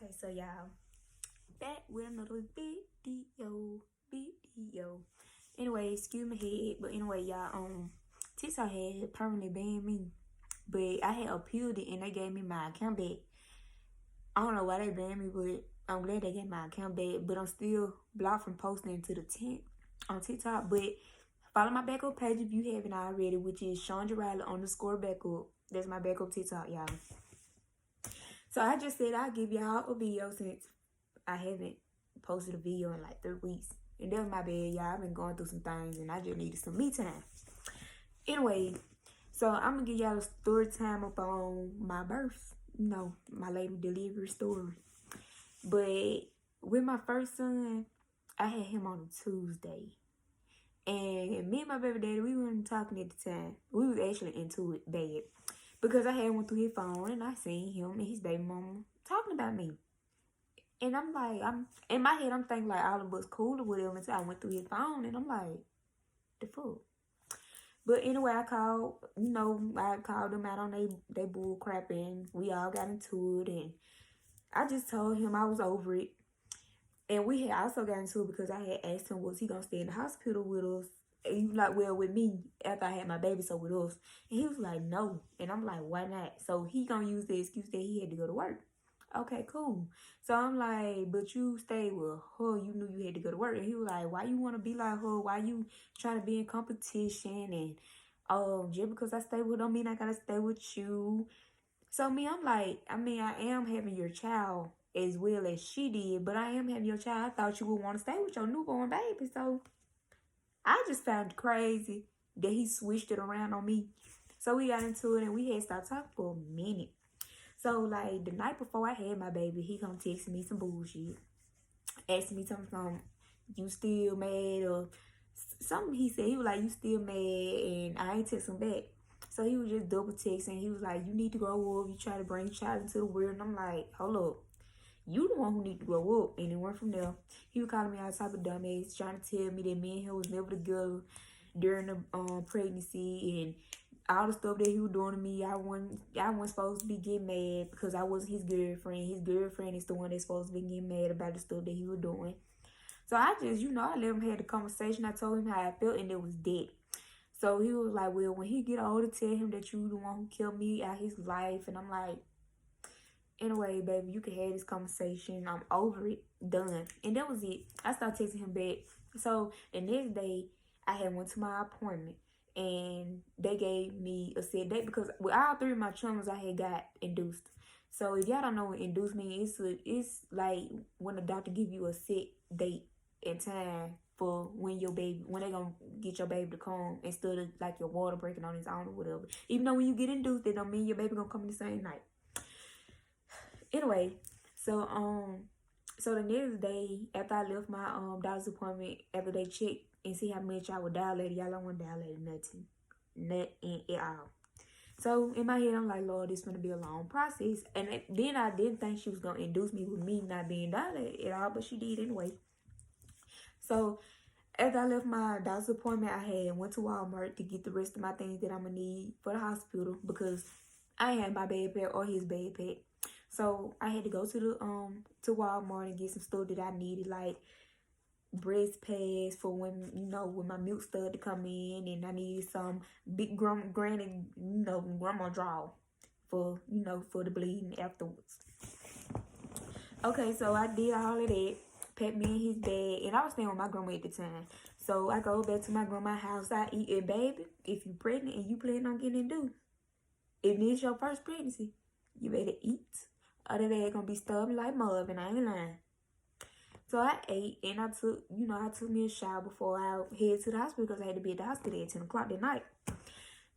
Okay, so y'all, back with another video. Anyway, excuse my head, but anyway, y'all, TikTok had permanently banned me, but I had appealed it and they gave me my account back. I don't know why they banned me, but I'm glad they gave my account back. But I'm still blocked from posting to the tent on TikTok. But follow my backup page if you haven't already, which is Chandra _backup. That's my backup TikTok, y'all. So I just said I'll give y'all a video since I haven't posted a video in like 3 weeks. And that was my bad, y'all. I've been going through some things and I just needed some me time. Anyway, so I'm going to give y'all a story time up on my birth. You know, my lady delivery story. But with my first son, I had him on a Tuesday. And me and my baby daddy, we weren't talking at the time. We was actually into it bad. Because I had went through his phone and I seen him and his baby mama talking about me. And I'm like, in my head, I'm thinking like all of us cool or whatever until I went through his phone. And I'm like, the fuck? But anyway, I called them out on they bull crap and we all got into it. And I just told him I was over it. And we had also got into it because I had asked him, was he going to stay in the hospital with us? And he was like, well, with me after I had my baby, so with us. And he was like, no. And I'm like, why not? So he going to use the excuse that he had to go to work. Okay, cool. So I'm like, but you stayed with her. You knew you had to go to work. And he was like, why you want to be like her? Why you trying to be in competition? And just because I stay with her, don't mean I got to stay with you. So I'm like, I am having your child as well as she did, but I am having your child. I thought you would want to stay with your newborn baby. So I just found it crazy that he switched it around on me. So we got into it and we had stopped talking for a minute. So like the night before I had my baby, he come texting me some bullshit. Asking me something, you still mad or something he said. He was like, you still mad, and I ain't text him back. So he was just double texting. He was like, you need to grow up. You try to bring your child into the world. And I'm like, hold up. You the one who need to grow up. And it went from there. He was calling me all type of dumbass, trying to tell me that me and him was never together during the pregnancy and all the stuff that he was doing to me. I wasn't supposed to be getting mad because I wasn't his girlfriend. His girlfriend is the one that's supposed to be getting mad about the stuff that he was doing. So I just, I let him have the conversation. I told him how I felt and it was dead. So he was like, well, when he get older, tell him that you the one who killed me out his life. And I'm like, anyway, baby, you can have this conversation. I'm over it. Done. And that was it. I started texting him back. So the next day, I had went to my appointment. And they gave me a set date because with all 3 of my traumas, I had got induced. So if y'all don't know what induced means, it's like when the doctor give you a set date and time for when they gonna get your baby to come instead of like your water breaking on its own or whatever. Even though when you get induced, that don't mean your baby gonna come in the same night. Anyway, so the next day after I left my doctor's appointment, after they checked and see how much I would dilate, y'all don't want to dilate nothing at all. So in my head, I'm like, Lord, this is gonna be a long process. And then I didn't think she was gonna induce me with me not being dilated at all, but she did anyway. So after I left my doctor's appointment, I went to Walmart to get the rest of my things that I'm gonna need for the hospital because I had my backpack or his backpack. So I had to go to Walmart and get some stuff that I needed, like breast pads for when my milk started to come in, and I needed some big grandma draw for for the bleeding afterwards. Okay, so I did all of that, packed me in his bag, and I was staying with my grandma at the time. So I go back to my grandma's house, I eat it, baby. If you pregnant and you plan on getting induced, if it's your first pregnancy, you better eat. Other than that, gonna be stubborn like mud, and I ain't lying. So I ate, and I took me a shower before I head to the hospital because I had to be at the hospital at 10 o'clock that night.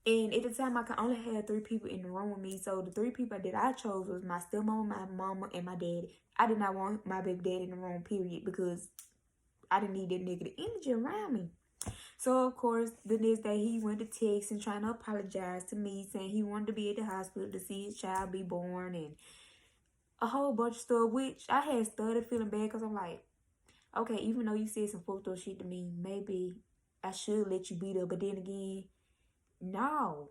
And at the time, I could only have 3 people in the room with me. So the 3 people that I chose was my stepmom, my mama, and my daddy. I did not want my baby daddy in the room, period, because I didn't need that negative energy around me. So, of course, the next day, he went to text and trying to apologize to me, saying he wanted to be at the hospital to see his child be born and a whole bunch of stuff, which I had started feeling bad because I'm like, okay, even though you said some fucked up shit to me, maybe I should let you be there. But then again, no,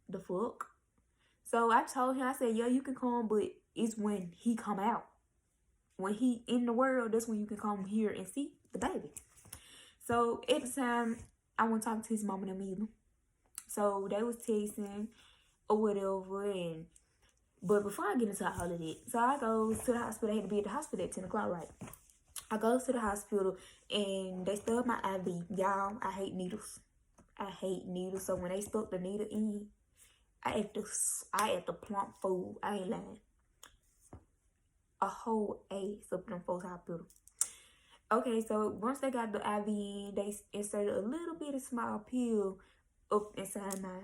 the fuck. So I told him, I said, yo, you can come, but it's when he come out. when he in the world, that's when you can come here and see the baby. So at the time, I went talking to his mom and them either. So they was texting or whatever, and but before I get into all of that, so I go to the hospital. I had to be at the hospital at 10 o'clock, right? I go to the hospital and they stuck my IV. Y'all, I hate needles. I hate needles. So when they stuck the needle in, I ate the plump food. I ain't lying. A whole ass up in them folks' hospital. Okay, so once they got the IV in, they inserted a little bit of small pill up inside my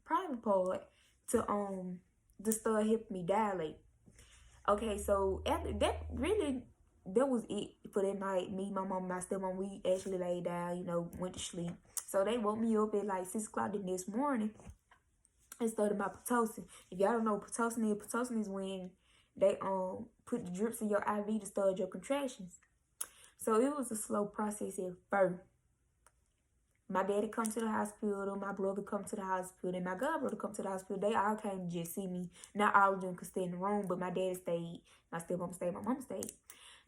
private part to start helping me dilate. Okay, so after that, really, that was it for that night. Me, my mom, my stepmom, we actually laid down, went to sleep. So they woke me up at like 6 o'clock the next morning and started my Pitocin. If y'all don't know what Pitocin is when they put the drips in your IV to start your contractions. So it was a slow process at first. My daddy come to the hospital, my brother come to the hospital, and my godbrother come to the hospital. They all came to just see me. Not all of them could stay in the room, but my daddy stayed. My stepmom stayed, my mom stayed.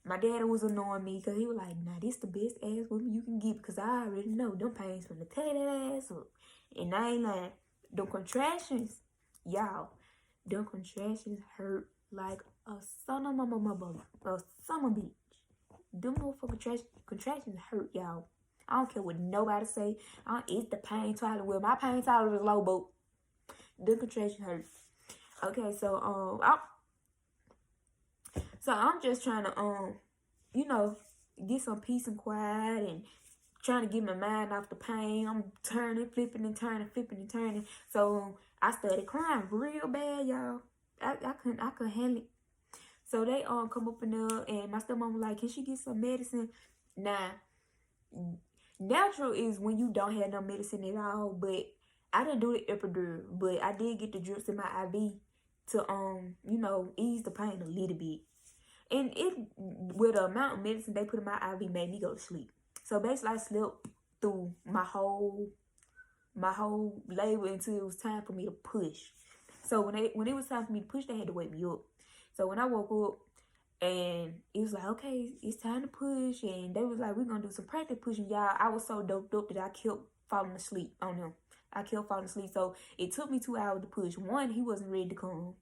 My daddy was annoying me because he was like, nah, this the best ass woman you can get because I already know them pains from the tear that ass up. And I ain't lying. Them contractions, y'all, them contractions hurt like a son of a summer bitch. Them motherfucking contractions hurt, y'all. I don't care what nobody say. It's the pain tolerance. Well, my pain tolerance is low, but the contraction hurt. Okay, so I'm just trying to get some peace and quiet and trying to get my mind off the pain. I'm turning, flipping and turning. So I started crying real bad, y'all. I couldn't handle it. So they come up in there and my stepmom was like, can she get some medicine? Nah. Natural is when you don't have no medicine at all, but I didn't do the epidural, but I did get the drips in my IV to ease the pain a little bit. And it with the amount of medicine they put in my IV made me go to sleep. So basically I slept through my whole labor until it was time for me to push. So when it was time for me to push, they had to wake me up. So when I woke up, and it was like, okay, it's time to push. And they was like, we're going to do some practice pushing. Y'all, I was so doped up that I kept falling asleep on him. I kept falling asleep. So it took me 2 hours to push. 1, he wasn't ready to come.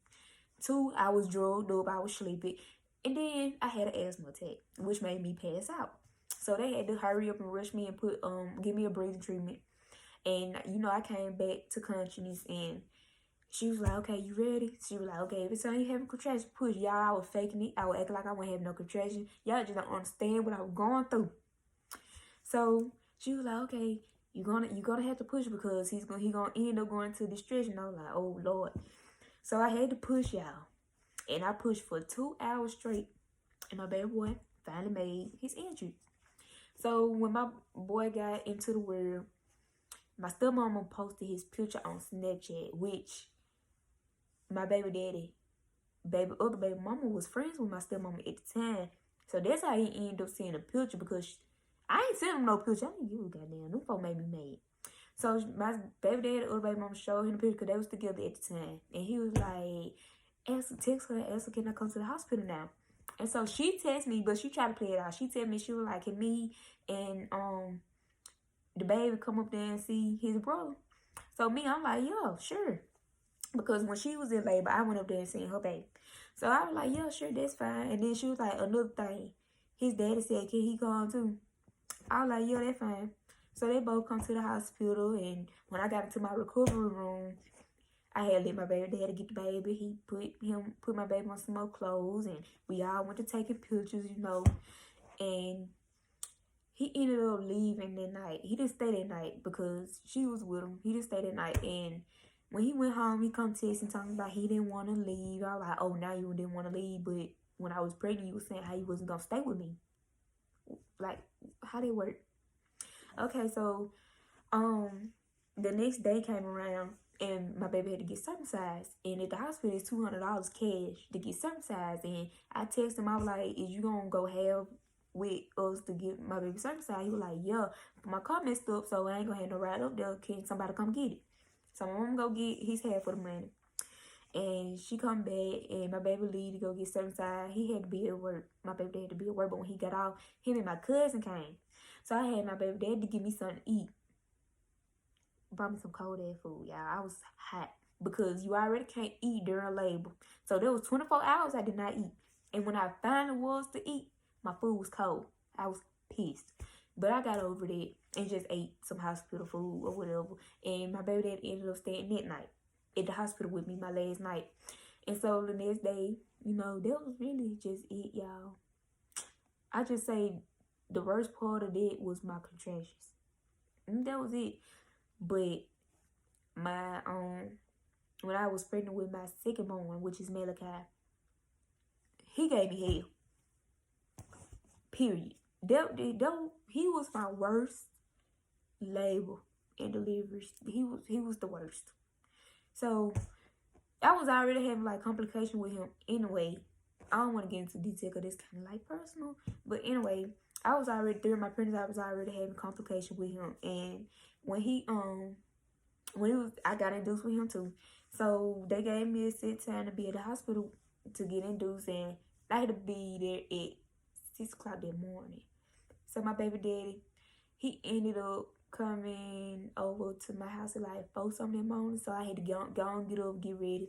2, I was drugged up. I was sleepy. And then I had an asthma attack, which made me pass out. So they had to hurry up and rush me and give me a breathing treatment. And, I came back to consciousness and she was like, okay, you ready? She was like, okay, every time you have a contraction, push. Y'all, I was faking it. I was acting like I wasn't having no contraction. Y'all just don't understand what I was going through. So she was like, okay, you're gonna have to push because he gonna end up going to distress. And I was like, oh Lord. So I had to push, y'all. And I pushed for 2 hours straight. And my baby boy finally made his entry. So when my boy got into the world, my stepmama posted his picture on Snapchat, which my baby daddy, other baby mama was friends with my stepmama at the time. So that's how he ended up seeing a picture because I ain't sent him no picture. I didn't give a goddamn. Them folk made me mad. So my baby daddy, other baby mama showed him the picture because they was together at the time. And he was like, text her, ask her, can I come to the hospital now? And so she texted me, but she tried to play it out. She texted me, she was like, can me and the baby come up there and see his brother? So me, I'm like, yeah, sure. Because when she was in labor, I went up there and seen her baby. So I was like, yeah, sure, that's fine. And then she was like, another thing. His daddy said, can he come too? I was like, yeah, that's fine. So they both come to the hospital. And when I got into my recovery room, I had let my baby daddy get the baby. He put my baby on some more clothes. And we all went to taking pictures, And he ended up leaving that night. He didn't stay that night because she was with him. He didn't stay that night. And when he went home, he come texting talking about he didn't want to leave. I was like, oh, now you didn't want to leave. But when I was pregnant, you was saying how you wasn't going to stay with me. Like, how they work? Okay, so the next day came around and my baby had to get circumcised. And at the hospital, it's $200 cash to get circumcised. And I texted him, I was like, is you going to go have with us to get my baby circumcised? He was like, yeah, my car messed up, so I ain't going to have no ride up there. Can somebody come get it? So I'm going to go get his half of the money. And she come back, and my baby leave to go get circumcised. He had to be at work. My baby dad had to be at work, but when he got off, him and my cousin came. So I had my baby dad to give me something to eat. Brought me some cold ass food, y'all. I was hot because you already can't eat during labor. So there was 24 hours I did not eat. And when I finally was to eat, my food was cold. I was pissed. But I got over that and just ate some hospital food or whatever. And my baby dad ended up staying that night at the hospital with me my last night. And so the next day, you know, that was really just it, y'all. I just say the worst part of that was my contractions. And that was it. But my when I was pregnant with my second born, which is Malachi, he gave me hell. Period. He was my worst labor and delivery. He was the worst. So I was already having like complication with him anyway. I don't want to get into detail because it's kind of like personal. But anyway, I was already during my pregnancy. I was already having complication with him, and when I got induced with him too. So they gave me a set time to be at the hospital to get induced, and I had to be there at 6 o'clock that morning. So my baby daddy, he ended up coming over to my house at like 4 something in the morning. So I had to go and get up, get ready.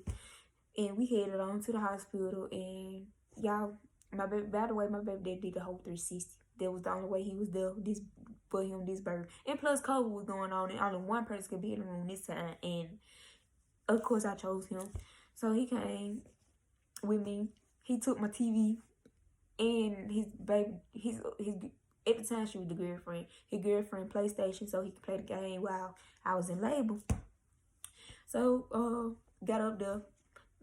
And we headed on to the hospital. And y'all, by the way, my baby daddy did the whole 360. That was the only way he was there for him this birth. And plus COVID was going on, and only one person could be in the room this time. And of course I chose him. So he came with me. He took my TV and his baby, his at the time she was the girlfriend. His girlfriend PlayStation so he could play the game while I was in labor. So got up there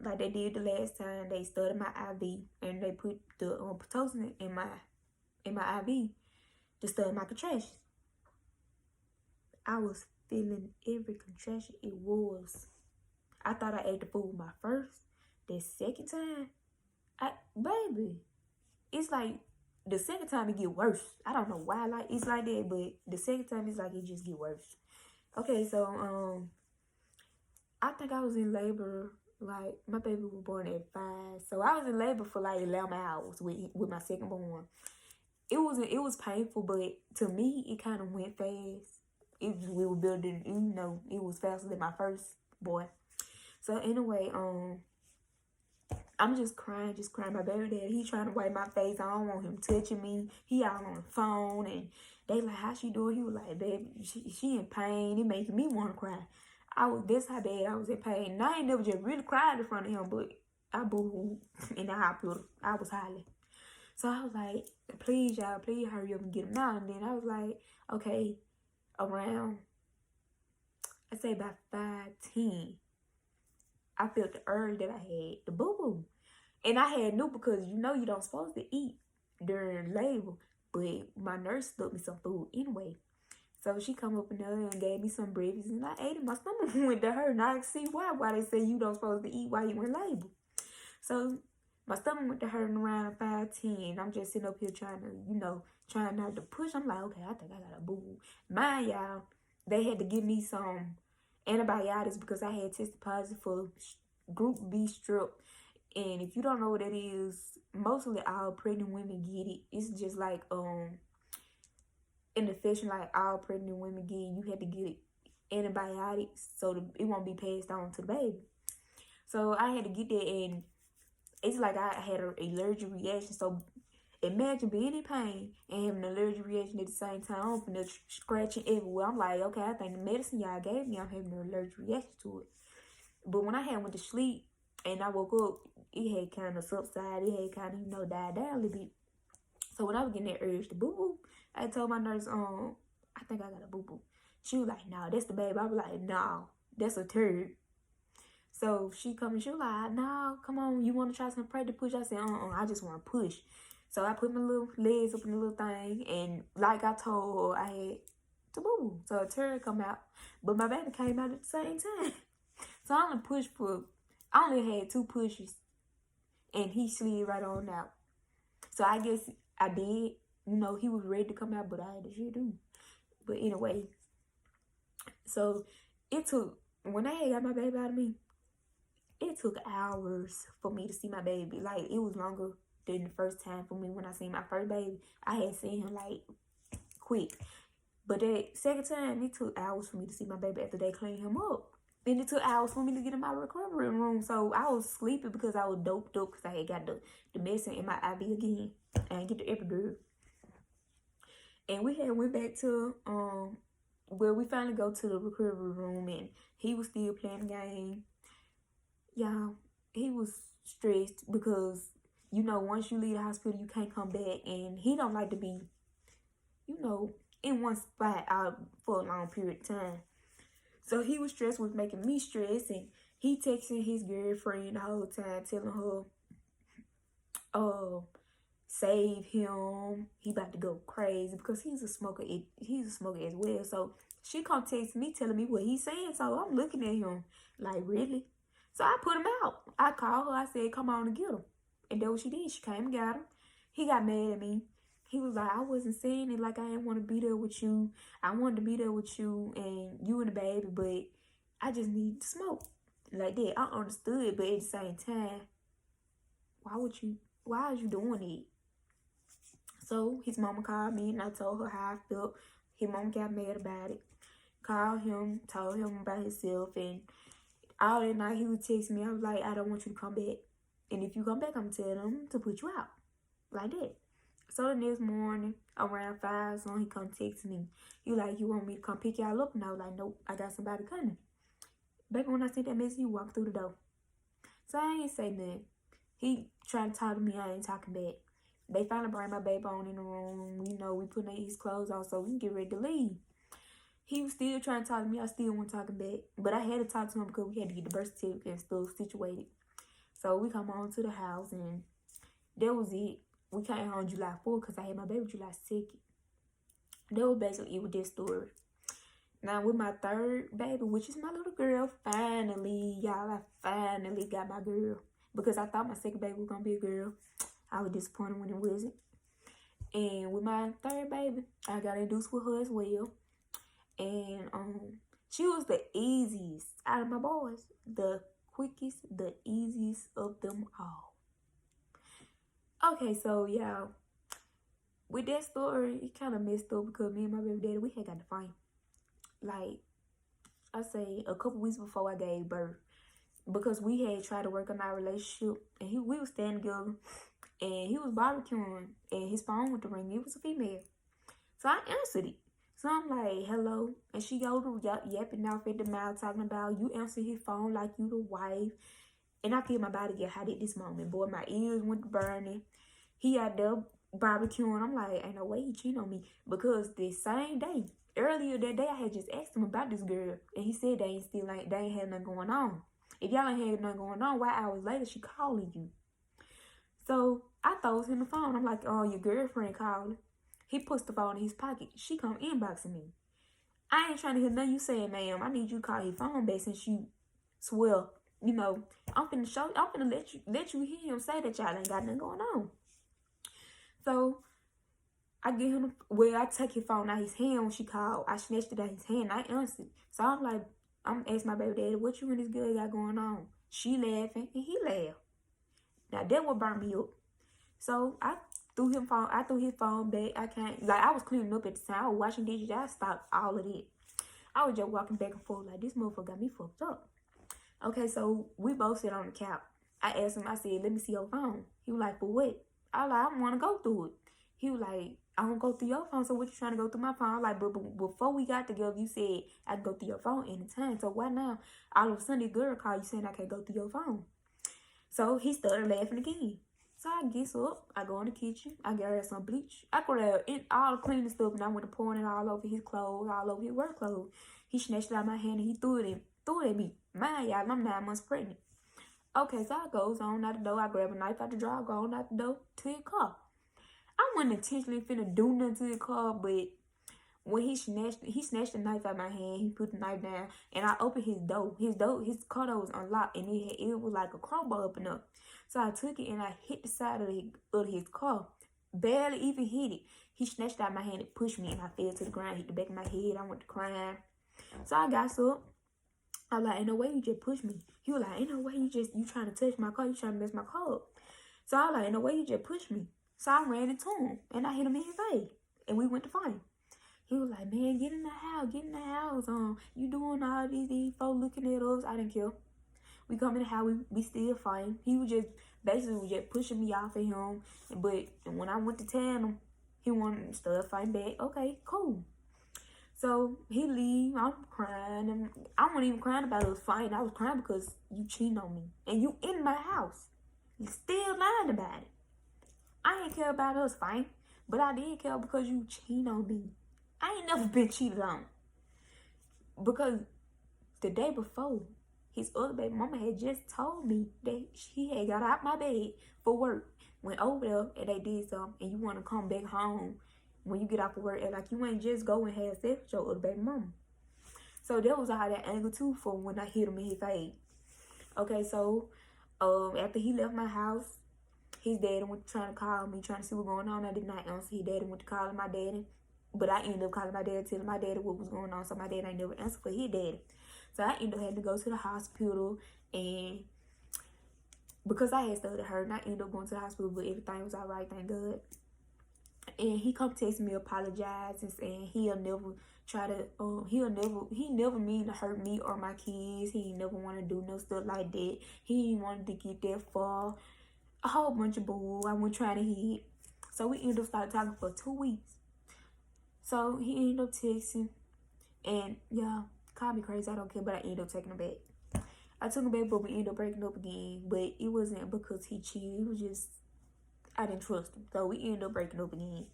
like they did the last time. They studied my IV and they put the Pitocin in my IV to study my contractions. I was feeling every contraction it was. I thought I ate the food my first. The second time, baby, it's like the second time it get worse. I don't know why like it's like that, but the second time it's like it just get worse. Okay, so I think I was in labor, like my baby was born at 5. So I was in labor for like 11 hours with my second born. It was painful, but to me it kind of went fast. We were building, you know, it was faster than my first boy. So anyway, I'm just crying. My baby dad, he trying to wipe my face. I don't want him touching me. He out on the phone, and they like, how she doing? He was like, baby, she in pain. It making me want to cry. That's how bad I was in pain. And I ain't never just really cried in front of him, but I boo-hooed in the hospital. I was hollering. So I was like, please, y'all, please hurry up and get him out. And then I was like, okay, around, I say about 5:10. I felt the urge that I had, the boo-boo. And I had knew because you know you don't supposed to eat during labor. But my nurse stuck me some food anyway. So she come up in there and gave me some breakfast. And I ate it. My stomach went to her. And I see why they say you don't supposed to eat while you in labor. So my stomach went to hurting around 5:10. I'm just sitting up here trying not to push. I'm like, okay, I think I got a boo-boo. Mind y'all, they had to give me some antibiotics because I had tested positive for group B strep. And if you don't know what that is, mostly all pregnant women get it. It's just like an infection like all pregnant women get. You had to get antibiotics so it won't be passed on to the baby. So I had to get that, and it's like I had an allergic reaction. So imagine being in pain and having an allergic reaction at the same time. I'm finna scratching everywhere. I'm like, okay, I think the medicine y'all gave me, I'm having an allergic reaction to it. But when I went to sleep and I woke up, it had kind of subsided. It had kind of, died down a little bit. So when I was getting that urge to boo-boo, I told my nurse, I think I got a boo-boo. She was like, no, that's the baby. I was like, no, that's a turd. So she come and she was like, no, come on, you want to try some pressure push? I said, I just want to push. So I put my little legs up in the little thing, and like I told her, I had to boo. So a turd come out, but my baby came out at the same time. So I only had 2 pushes, and he slid right on out. So I guess I did, he was ready to come out, but I had to shit too. But anyway, so it took, when I had got my baby out of me, It took hours for me to see my baby. Like, it was longer than the first time for me when I seen my first baby. I had seen him, like, quick. But that second time, it took hours for me to see my baby after they cleaned him up. And it took hours for me to get in my recovery room. So I was sleeping because I was doped up because I had got the medicine in my IV again. And get the epidural. And we had went back to where we finally go to the recovery room, and he was still playing the game. Y'all, he was stressed because, you know, once you leave the hospital, you can't come back, and he don't like to be, you know, in one spot out for a long period of time. So he was stressed, was making me stressed, and he texting his girlfriend the whole time, telling her, save him. He about to go crazy because he's a smoker. He's a smoker as well. So she come text me telling me what he's saying. So I'm looking at him like, really? So I put him out. I called her. I said, come on and get him. And that's what she did. She came and got him. He got mad at me. He was like, I wasn't saying it like I didn't want to be there with you. I wanted to be there with you and you and the baby, but I just need to smoke. Like that. I understood, but at the same time, why is you doing it? So his mama called me and I told her how I felt. His mama got mad about it. Called him, told him about himself, and all that night he would text me. I was like, I don't want you to come back. And if you come back, I'm telling him to put you out. Like that. So the next morning, around 5, so he come text me. He like, you want me to come pick y'all up? And I was like, nope, I got somebody coming. Baby, when I sent that message, he walked through the door. So I ain't say nothing. He trying to talk to me, I ain't talking back. They finally bring my baby on in the room. You know, we putting his clothes on so we can get ready to leave. He was still trying to talk to me. I still wasn't talking back. But I had to talk to him because we had to get the birth certificate and stuff situated. So we come on to the house and that was it. We came home July 4th because I had my baby July 2nd. That was basically it with this story. Now with my third baby, which is my little girl, finally, y'all, I finally got my girl. Because I thought my second baby was going to be a girl. I was disappointed when it wasn't. And with my third baby, I got induced with her as well. And she was the easiest out of my boys. The quickest, the easiest of them all. Okay, so y'all, with that story, it kind of messed up because me and my baby daddy, we had got to fight. Like, I say a couple weeks before I gave birth. Because we had tried to work on our relationship. And we was standing together. And he was barbecuing, and his phone went to ring. It was a female. So I answered it. So I'm like, hello. And she go to yapping off at the mouth, talking about, you answer his phone like you the wife. And I feel my body get hot at this moment. Boy, my ears went to burning. He out there barbecuing. I'm like, ain't no way he cheating on me. Because the same day, earlier that day, I had just asked him about this girl. And he said they ain't had nothing going on. If y'all ain't had nothing going on, why hours later she calling you? So I throws him the phone. I'm like, oh, your girlfriend calling. He puts the phone in his pocket. She come inboxing me. I ain't trying to hear nothing you saying, ma'am. I need you to call his phone back since you swear. You know, I'm finna let you hear him say that y'all ain't got nothing going on. So I get him, I take his phone out his hand when she called. I snatched it out his hand. I answered. So I'm like, I'm asking my baby daddy, what you and this girl got going on? She laughing and he laughed. Now that would burn me up. So I threw his phone back. I was cleaning up at the time. I was washing dishes. I stopped all of it. I was just walking back and forth like, this motherfucker got me fucked up. Okay, so we both sit on the couch. I asked him, I said, let me see your phone. He was like, for what? I was like, I want to go through it. He was like, I don't go through your phone, so what you trying to go through my phone? I was like, but before we got together, you said I can go through your phone anytime. So why now? All of a sudden, this girl called you saying I can't go through your phone. So he started laughing again. So I get up, I go in the kitchen, I grab some bleach. I grabbed all the cleaning stuff and I went to pouring it all over his clothes, all over his work clothes. He snatched it out of my hand and he threw it at me. Mind y'all, I'm 9 months pregnant. Okay, so I goes on out the door, I grab a knife out the drawer, go on out the door to his car. I wasn't intentionally finna do nothing to his car, but when he snatched the knife out of my hand, he put the knife down, and I opened his door. His car door was unlocked, and it was like a crowbar open up. So I took it and I hit the side of his car. Barely even hit it. He snatched it out of my hand and pushed me, and I fell to the ground, hit the back of my head. I went to crying. So I got up. I was like, ain't no way you just push me. He was like, ain't no way you trying to touch my car. You trying to mess my car up. So I was like, ain't no way you just push me. So I ran into him and I hit him in his face. And we went to fight. He was like, man, get in the house. Get in the house. You doing all these folks looking at us. I didn't care. We come in the house. We still fighting. He was just basically pushing me off of him. But when I went to tell him, he wanted to start fighting back. Okay, cool. So he leave. I'm crying. And I wasn't even crying about us fighting. I was crying because you cheating on me. And you in my house. You still lying about it. I ain't care about us fighting. But I did care because you cheating on me. I ain't never been cheated on. Because the day before, his other baby mama had just told me that she had got out my bed for work, went over there and they did something, and you want to come back home when you get off of work, and like you ain't just go and have sex with your other baby mama. So that was all that anger too for when I hit him in his face. Okay, so after he left my house, his daddy went trying to call me, trying to see what's going on. I did not answer. His daddy went to calling my daddy. But I ended up calling my dad, telling my daddy what was going on. So my dad ain't never answered for his daddy. So I ended up having to go to the hospital. And because I had started hurting, I ended up going to the hospital. But everything was all right, thank God. And he come text me, apologize, and saying he'll never try to, he never mean to hurt me or my kids. He never want to do no stuff like that. He ain't wanted to get that far. A whole bunch of bull. I wasn't trying to hit. So we ended up started talking for 2 weeks. So he ended up texting, and yeah, call me crazy, I don't care, but I ended up taking him back. I took him back, but we ended up breaking up again. But it wasn't because he cheated, it was just, I didn't trust him. So we ended up breaking up again.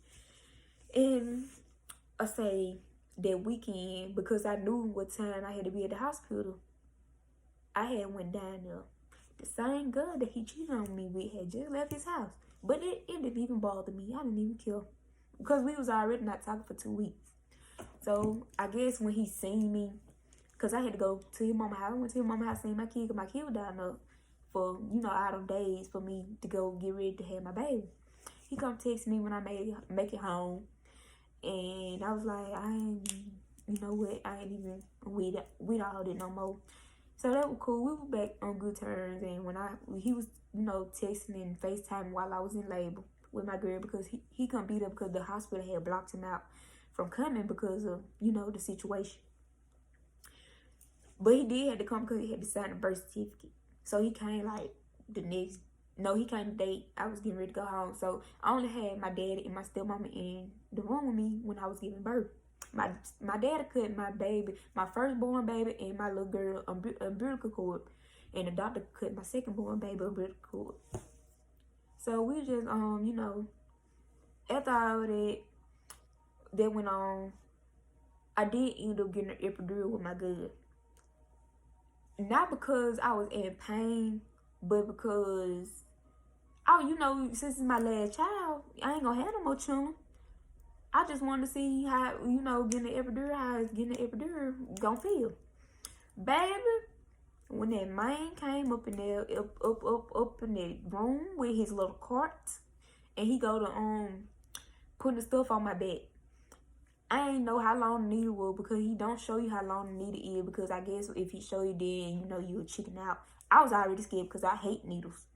And I say that weekend, because I knew what time I had to be at the hospital, I had went down there. The same girl that he cheated on me with had just left his house. But it didn't even bother me. I didn't even care. Because we was already not talking for 2 weeks. So, I guess when he seen me, because I had to go to his mama's house. I went to his mama's house, seen my kid, because my kid was down there for, out of days for me to go get ready to have my baby. He come text me when I make it home. And I was like, I ain't even with all that no more. So that was cool. We were back on good terms. And when he was, texting and FaceTime while I was in labor with my girl, because he couldn't be there because the hospital had blocked him out from coming because of, the situation. But he did have to come because he had to sign a birth certificate. So he came he came the date I was getting ready to go home. So I only had my daddy and my stepmama in the room with me when I was giving birth. My daddy cut my baby, my firstborn baby, and my little girl umbilical cord. And the doctor cut my secondborn baby umbilical cord. So we just, after all that went on, I did end up getting an epidural with my gut. Not because I was in pain, but because, since it's my last child, I ain't gonna have no more children. I just wanted to see how, getting the epidural, how getting the epidural gonna feel. Baby, when that man came up in there, up in that room with his little cart, and he go to putting the stuff on my back. I ain't know how long the needle was, because he don't show you how long the needle is, because I guess if he show you then, you would chicken out. I was already scared because I hate needles.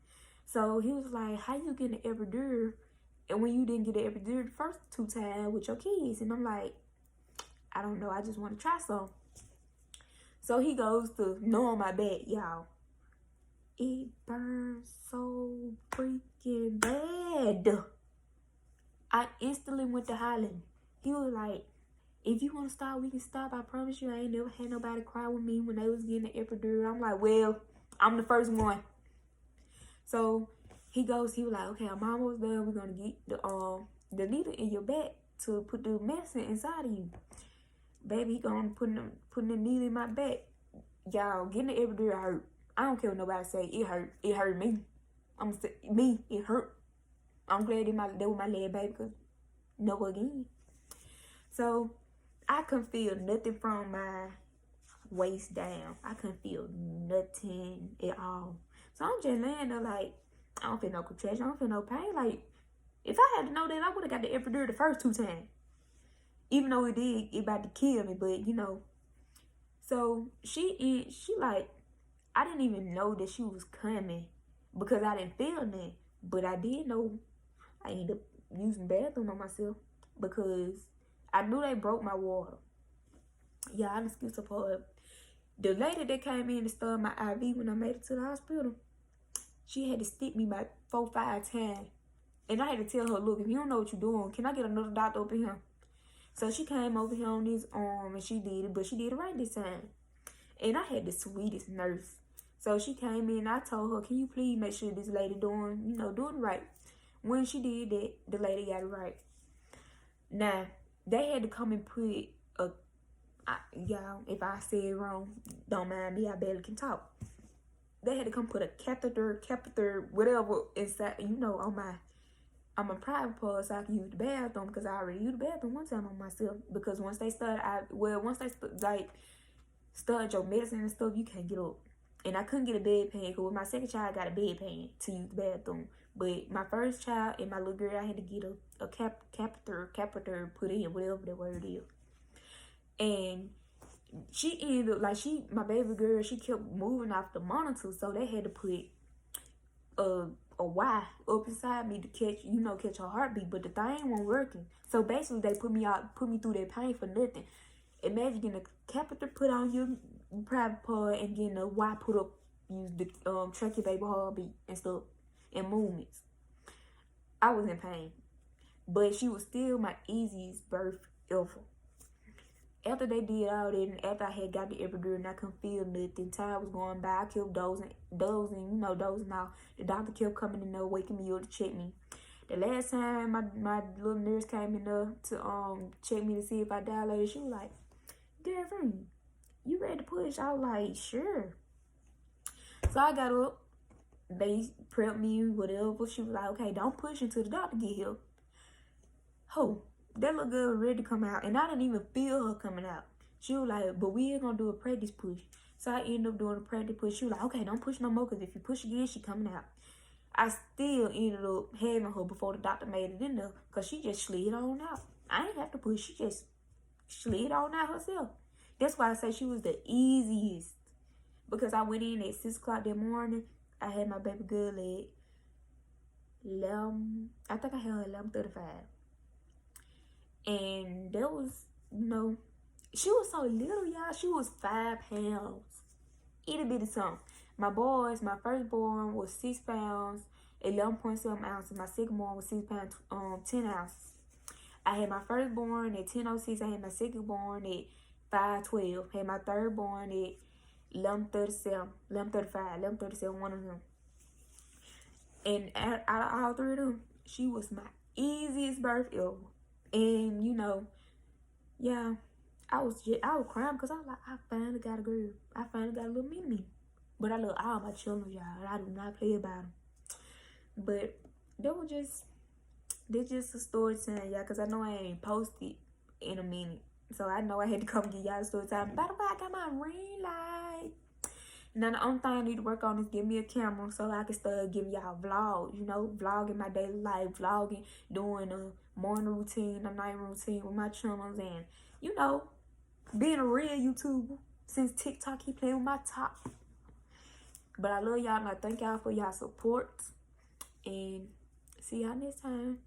So he was like, how you getting the epidural, and when you didn't get the epidural the first 2 times with your kids? And I'm like, I don't know, I just want to try some. So he goes to gnaw on my back, y'all. It burns so freaking bad. I instantly went to hollering. He was like, if you want to stop, we can stop. I promise you, I ain't never had nobody cry with me when they was getting the epidural. I'm like, well, I'm the first one. So he was like, okay, I'm almost done. We're going to get the needle in your back to put the medicine inside of you. Baby, he going putting the needle in my back. Y'all, getting the epidural hurt. I don't care what nobody say. It hurt. It hurt me. It hurt. I'm glad that was my last baby, because never again. So I couldn't feel nothing from my waist down. I couldn't feel nothing at all. So I'm just laying there like, I don't feel no contraction. I don't feel no pain. Like, if I had to know that, I would have got the epidural the first 2 times. Even though it about to kill me, but So she like, I didn't even know that she was coming because I didn't feel nothing. But I did know I ended up using the bathroom on myself because I knew they broke my water. Yeah, I done skipped some part. The lady that came in to start my IV when I made it to the hospital, she had to stick me about 4, 5 times. And I had to tell her, look, if you don't know what you're doing, can I get another doctor up in here? So she came over here on his arm and she did it, but she did it right this time. And I had the sweetest nurse. So she came in and I told her, can you please make sure this lady doing it right? When she did that, the lady got it right. Now, they had to come and put y'all, if I say it wrong, don't mind me, I barely can talk. They had to come put a catheter, whatever, inside, on my private part so I can use the bathroom, because I already used the bathroom one time on myself. Because once they start your medicine and stuff, you can't get up. And I couldn't get a bedpan, because with my second child, I got a bedpan to use the bathroom. But my first child and my little girl, I had to get a catheter put in, whatever that word is. And she ended up, my baby girl, she kept moving off the monitor, so they had to put a Y up inside me to catch her heartbeat, but the thing wasn't working. So basically, they put me through that pain for nothing. Imagine getting a catheter put on your private part and getting a Y put up, use the track your baby heartbeat and stuff and movements. I was in pain, but she was still my easiest birth ever. After they did all that, and after I had got the epidural and I couldn't feel nothing, time was going by. I kept dozing out. The doctor kept coming in there, waking me up to check me. The last time my little nurse came in there to check me to see if I dilated, she was like, girlfriend, you ready to push? I was like, sure. So I got up. They prepped me, whatever. She was like, okay, don't push until the doctor get here. Who? That little girl was ready to come out, and I didn't even feel her coming out. She was like, but we ain't gonna do a practice push. So I ended up doing a practice push. She was like, okay, don't push no more, because if you push again, she coming out. I still ended up having her before the doctor made it in there, because she just slid on out. I didn't have to push. She just slid on out herself. That's why I say she was the easiest, because I went in at 6 o'clock that morning. I had my baby girl at 11, I think I had her at 11:35. And that was, she was so little, y'all. She was 5 pounds. Itty bitty something. My firstborn was 6 pounds, 11.7 ounces. My secondborn was 6 pounds, 10 ounces. I had my firstborn at 10:06. I had my secondborn at 5:12. I had my thirdborn at 11:37, 11:37, one of them. And out of all 3 of them, she was my easiest birth ever. And yeah, I was crying because I was like, I finally got a girl. I finally got a little mini. But I love all my children, y'all. I do not play about them. But this just a story time, y'all, because I know I ain't posted in a minute. So I know I had to come get y'all a story time. By the way, I got my ring light. Now the only thing I need to work on is give me a camera so I can start giving y'all vlogs, vlogging my daily life, vlogging, doing a morning routine, a night routine with my channels, and, being a real YouTuber since TikTok keep playing with my top. But I love y'all and I thank y'all for y'all support, and see y'all next time.